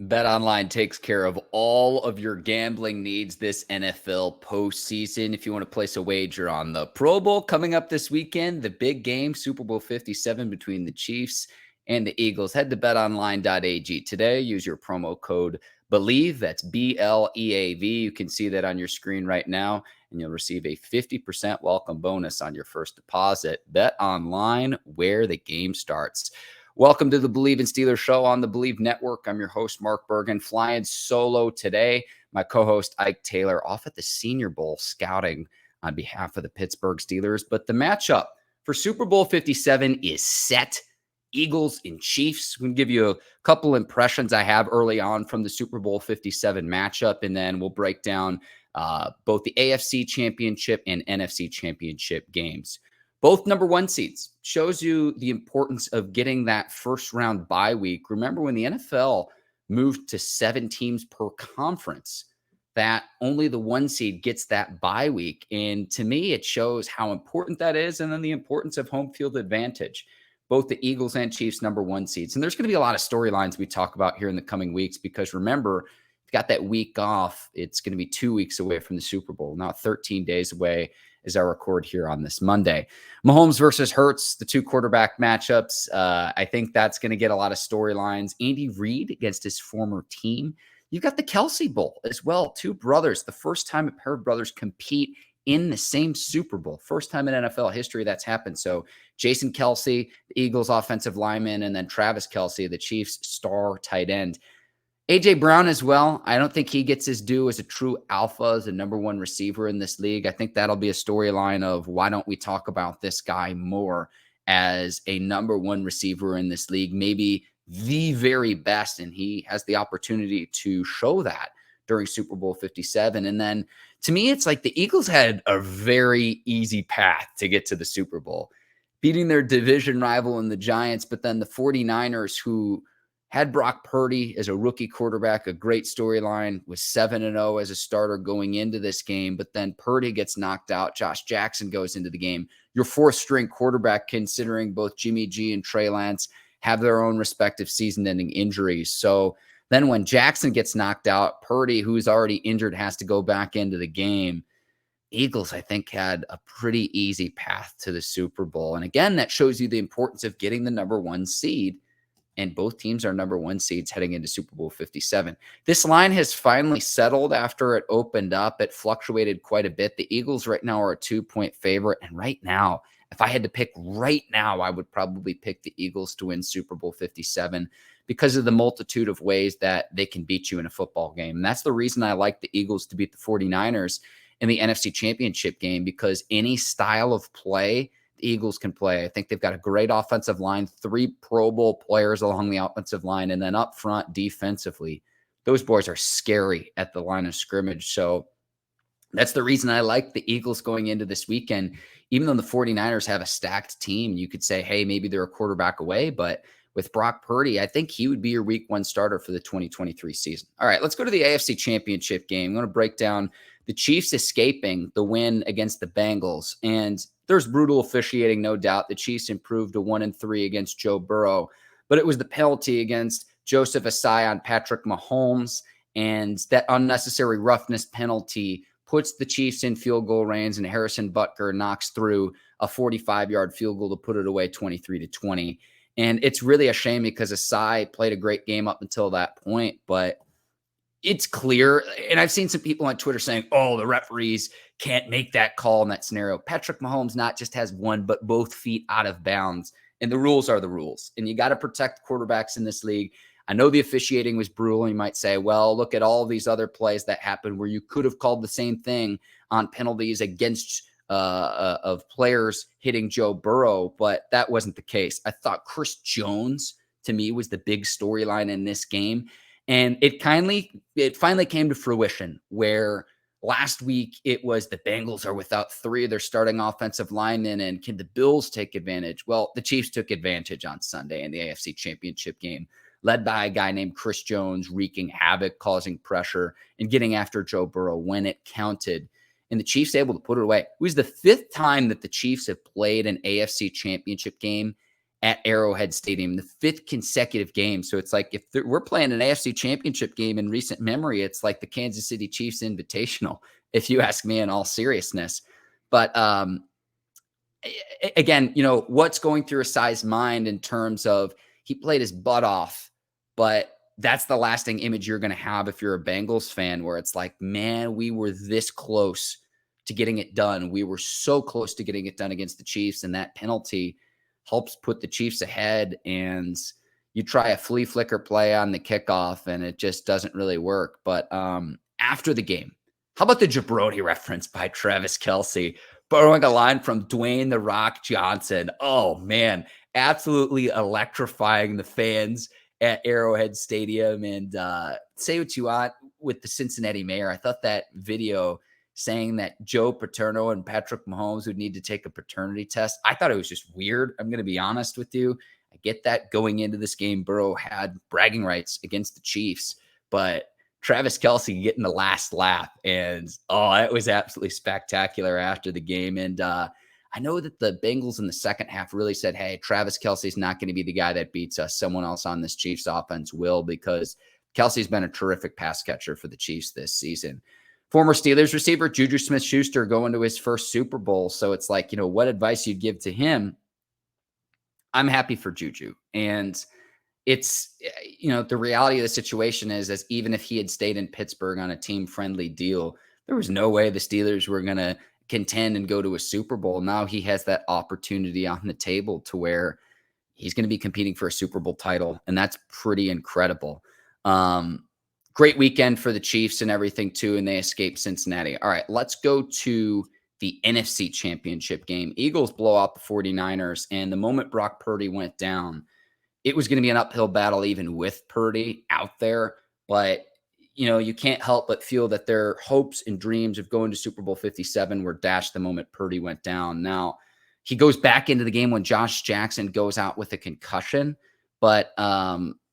BetOnline takes care of all of your gambling needs this NFL postseason. If you want to place a wager on the Pro Bowl coming up this weekend, the big game, Super Bowl 57 between the Chiefs and the Eagles, head to betonline.ag today. Use your promo code Bleav. That's BLEAV. You can see that on your screen right now, and you'll receive a 50% welcome bonus on your first deposit. BetOnline, where the game starts. Welcome to the Bleav in Steelers show on the Bleav Network. I'm your host, Mark Bergin, flying solo today. My co-host, Ike Taylor, off at the Senior Bowl scouting on behalf of the Pittsburgh Steelers. But the matchup for Super Bowl 57 is set. Eagles and Chiefs. We'll give you a couple impressions I have early on from the Super Bowl 57 matchup, and then we'll break down both the AFC Championship and NFC Championship games. Both number one seeds. Shows you the importance of getting that first round bye week. Remember when the NFL moved to 7 teams per conference, that only the one seed gets that bye week. And to me, it shows how important that is, and then the importance of home field advantage. Both the Eagles and Chiefs number one seeds. And there's going to be a lot of storylines we talk about here in the coming weeks, because remember, you've got that week off. It's going to be 2 weeks away from the Super Bowl, now 13 days away as I record here on this Monday. Mahomes versus Hurts, the two quarterback matchups. I think that's going to get a lot of storylines. Andy Reid against his former team. You've got the Kelce Bowl as well. Two brothers, the first time a pair of brothers compete in the same Super Bowl. First time in NFL history that's happened. So Jason Kelce, the Eagles offensive lineman, and then Travis Kelce, the Chiefs star tight end. A.J. Brown as well. I don't think he gets his due as a true alpha, as a number one receiver in this league. I think that'll be a storyline of why don't we talk about this guy more as a number one receiver in this league, maybe the very best, and he has the opportunity to show that during Super Bowl 57. And then to me, it's like the Eagles had a very easy path to get to the Super Bowl, beating their division rival in the Giants, but then the 49ers, who had Brock Purdry as a rookie quarterback, a great storyline, was 7-0 as a starter going into this game. But then Purdry gets knocked out. Josh Jackson goes into the game. Your fourth string quarterback, considering both Jimmy G and Trey Lance have their own respective season-ending injuries. So then when Jackson gets knocked out, Purdry, who's already injured, has to go back into the game. Eagles, I think, had a pretty easy path to the Super Bowl. And again, that shows you the importance of getting the number one seed. And both teams are number one seeds heading into Super Bowl 57. This line has finally settled after it opened up. It fluctuated quite a bit. The Eagles right now are a 2-point favorite. And right now, if I had to pick right now, I would probably pick the Eagles to win Super Bowl 57 because of the multitude of ways that they can beat you in a football game. And that's the reason I like the Eagles to beat the 49ers in the NFC Championship game, because any style of play the Eagles can play. I think they've got a great offensive line, 3 Pro Bowl players along the offensive line, and then up front defensively, those boys are scary at the line of scrimmage. So that's the reason I like the Eagles going into this weekend. Even though the 49ers have a stacked team, you could say, hey, maybe they're a quarterback away, but with Brock Purdry, I think he would be your week 1 starter for the 2023 season. All right, let's go to the AFC Championship game. I'm going to break down the Chiefs escaping the win against the Bengals. And there's brutal officiating, no doubt. The Chiefs improved to 1-3 against Joe Burrow, but it was the penalty against Joseph Ossai on Patrick Mahomes, and that unnecessary roughness penalty puts the Chiefs in field goal range, and Harrison Butker knocks through a 45-yard field goal to put it away 23-20. And it's really a shame because Ossai played a great game up until that point, but it's clear, and I've seen some people on Twitter saying, oh, the referees can't make that call in that scenario. Patrick Mahomes not just has one, but both feet out of bounds, and the rules are the rules, and you got to protect quarterbacks in this league. I know the officiating was brutal. You might say, well, look at all these other plays that happened where you could have called the same thing on penalties against of players hitting Joe Burrow, but that wasn't the case. I thought Chris Jones, to me, was the big storyline in this game. And it finally came to fruition, where last week it was the Bengals are without 3 of their starting offensive linemen, and can the Bills take advantage? Well, the Chiefs took advantage on Sunday in the AFC Championship game, led by a guy named Chris Jones, wreaking havoc, causing pressure, and getting after Joe Burrow when it counted. And the Chiefs able to put it away. It was the 5th time that the Chiefs have played an AFC Championship game at Arrowhead Stadium, the 5th consecutive game. So it's like if we're playing an AFC Championship game in recent memory, it's like the Kansas City Chiefs Invitational, if you ask me in all seriousness. But again, what's going through Ossai's mind in terms of he played his butt off, but that's the lasting image you're going to have if you're a Bengals fan, where it's like, man, we were this close to getting it done. We were so close to getting it done against the Chiefs, and that penalty helps put the Chiefs ahead, and you try a flea flicker play on the kickoff, and it just doesn't really work. But after the game, how about the jabroni reference by Travis Kelce, borrowing a line from Dwayne "The Rock" Johnson? Oh, man, absolutely electrifying the fans at Arrowhead Stadium. And say what you want with the Cincinnati mayor. I thought that video saying that Joe Paterno and Patrick Mahomes would need to take a paternity test, I thought it was just weird. I'm going to be honest with you. I get that going into this game, Burrow had bragging rights against the Chiefs, but Travis Kelce getting the last laugh, and it was absolutely spectacular after the game. And I know that the Bengals in the second half really said, hey, Travis Kelce's not going to be the guy that beats us. Someone else on this Chiefs offense will, because Kelce's been a terrific pass catcher for the Chiefs this season. Former Steelers receiver Juju Smith-Schuster going to his first Super Bowl. So it's like, what advice you'd give to him? I'm happy for Juju. And it's, the reality of the situation is, as even if he had stayed in Pittsburgh on a team-friendly deal, there was no way the Steelers were going to contend and go to a Super Bowl. Now he has that opportunity on the table to where he's going to be competing for a Super Bowl title, and that's pretty incredible. Great weekend for the Chiefs and everything too, and they escaped Cincinnati. All right, let's go to the NFC Championship game. Eagles blow out the 49ers, and the moment Brock Purdry went down, it was going to be an uphill battle even with Purdy out there. But, you can't help but feel that their hopes and dreams of going to Super Bowl 57 were dashed the moment Purdy went down. Now, he goes back into the game when Josh Jackson goes out with a concussion, but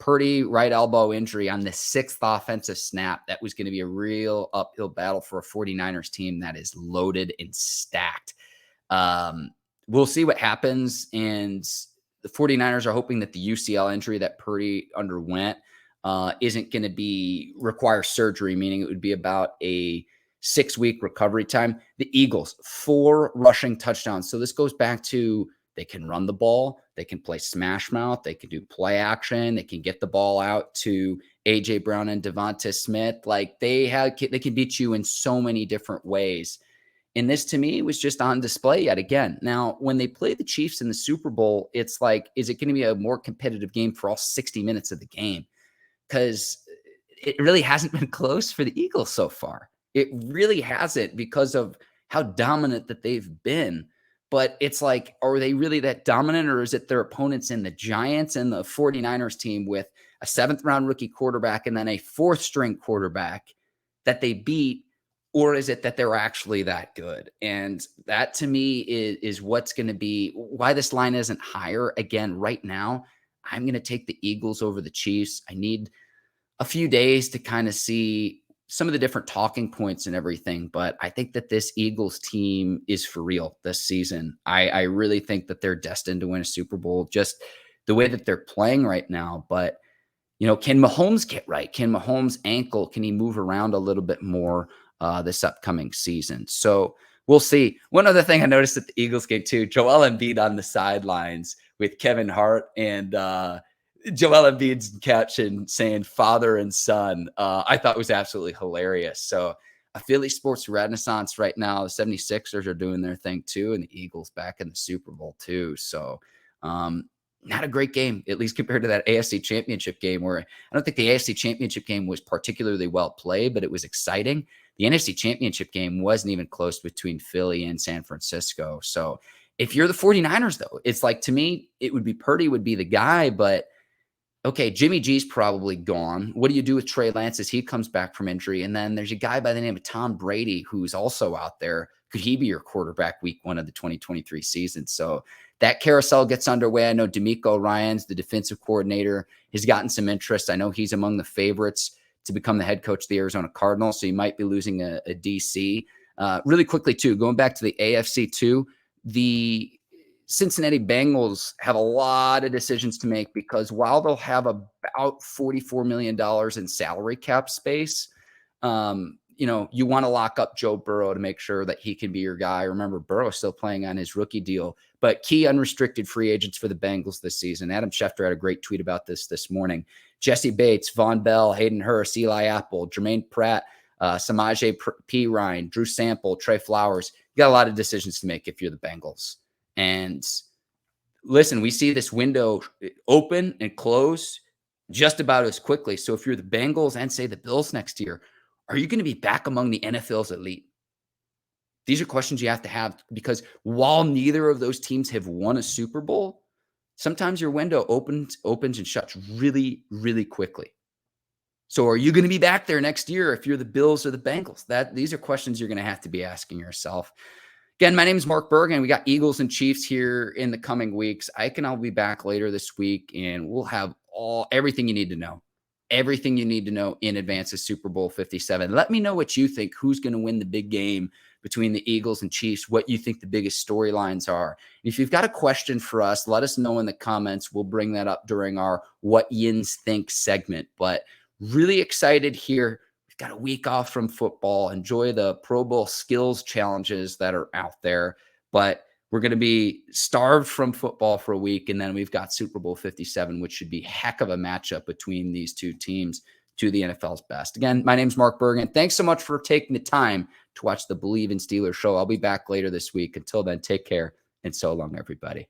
Purdy right elbow injury on the 6th offensive snap. That was going to be a real uphill battle for a 49ers team that is loaded and stacked. We'll see what happens. And the 49ers are hoping that the UCL injury that Purdy underwent isn't going to require surgery, meaning it would be about a 6-week recovery time. The Eagles, 4 rushing touchdowns. So this goes back to, they can run the ball, they can play smash mouth, they can do play action, they can get the ball out to A.J. Brown and Devonta Smith. Like they can beat you in so many different ways. And this, to me, was just on display yet again. Now, when they play the Chiefs in the Super Bowl, it's like, is it going to be a more competitive game for all 60 minutes of the game? Because it really hasn't been close for the Eagles so far. It really hasn't, because of how dominant that they've been. But it's like, are they really that dominant, or is it their opponents in the Giants and the 49ers team with a 7th-round rookie quarterback and then a 4th-string quarterback that they beat? Or is it that they're actually that good? And that, to me, is what's going to be why this line isn't higher. Again, right now, I'm going to take the Eagles over the Chiefs. I need a few days to kind of see some of the different talking points and everything, but I think that this Eagles team is for real this season. I really think that they're destined to win a Super Bowl, just the way that they're playing right now. But, can Mahomes get right? Can Mahomes' ankle, can he move around a little bit more this upcoming season? So we'll see. One other thing I noticed at the Eagles game too, Joel Embiid on the sidelines with Kevin Hart, and Joel Embiid's caption saying father and son, I thought was absolutely hilarious. So a Philly sports renaissance right now. The 76ers are doing their thing too, and the Eagles back in the Super Bowl too. So not a great game, at least compared to that AFC Championship game, where I don't think the AFC Championship game was particularly well played, but it was exciting. The NFC Championship game wasn't even close between Philly and San Francisco. So if you're the 49ers, though, it's like, to me, it would be Purdy would be the guy, but okay, Jimmy G's probably gone. What do you do with Trey Lance as he comes back from injury? And then there's a guy by the name of Tom Brady who's also out there. Could he be your quarterback week 1 of the 2023 season? So that carousel gets underway. I know DeMeco Ryans, the defensive coordinator, has gotten some interest. I know he's among the favorites to become the head coach of the Arizona Cardinals, so he might be losing a DC. Really quickly, too, going back to the AFC, too, the Cincinnati Bengals have a lot of decisions to make because while they'll have about $44 million in salary cap space, you want to lock up Joe Burrow to make sure that he can be your guy. Remember, Burrow's still playing on his rookie deal, but key unrestricted free agents for the Bengals this season. Adam Schefter had a great tweet about this morning. Jesse Bates, Von Bell, Hayden Hurst, Eli Apple, Jermaine Pratt, Samaje Perine, Drew Sample, Trey Flowers. You got a lot of decisions to make if you're the Bengals. And listen, we see this window open and close just about as quickly. So if you're the Bengals and say the Bills next year, are you going to be back among the NFL's elite? These are questions you have to have because while neither of those teams have won a Super Bowl, sometimes your window opens and shuts really, really quickly. So are you going to be back there next year if you're the Bills or the Bengals? These are questions you're going to have to be asking yourself. Again, my name is Mark Bergin. We got Eagles and Chiefs here in the coming weeks. I'll be back later this week, and we'll have everything you need to know. Everything you need to know in advance of Super Bowl 57. Let me know what you think. Who's going to win the big game between the Eagles and Chiefs? What you think the biggest storylines are. And if you've got a question for us, let us know in the comments. We'll bring that up during our What Yins Think segment. But really excited here. Got a week off from football. Enjoy the Pro Bowl skills challenges that are out there. But we're going to be starved from football for a week. And then we've got Super Bowl 57, which should be heck of a matchup between these two teams to the NFL's best. Again, my name is Mark Bergin. Thanks so much for taking the time to watch the Bleav in Steelers show. I'll be back later this week. Until then, take care and so long, everybody.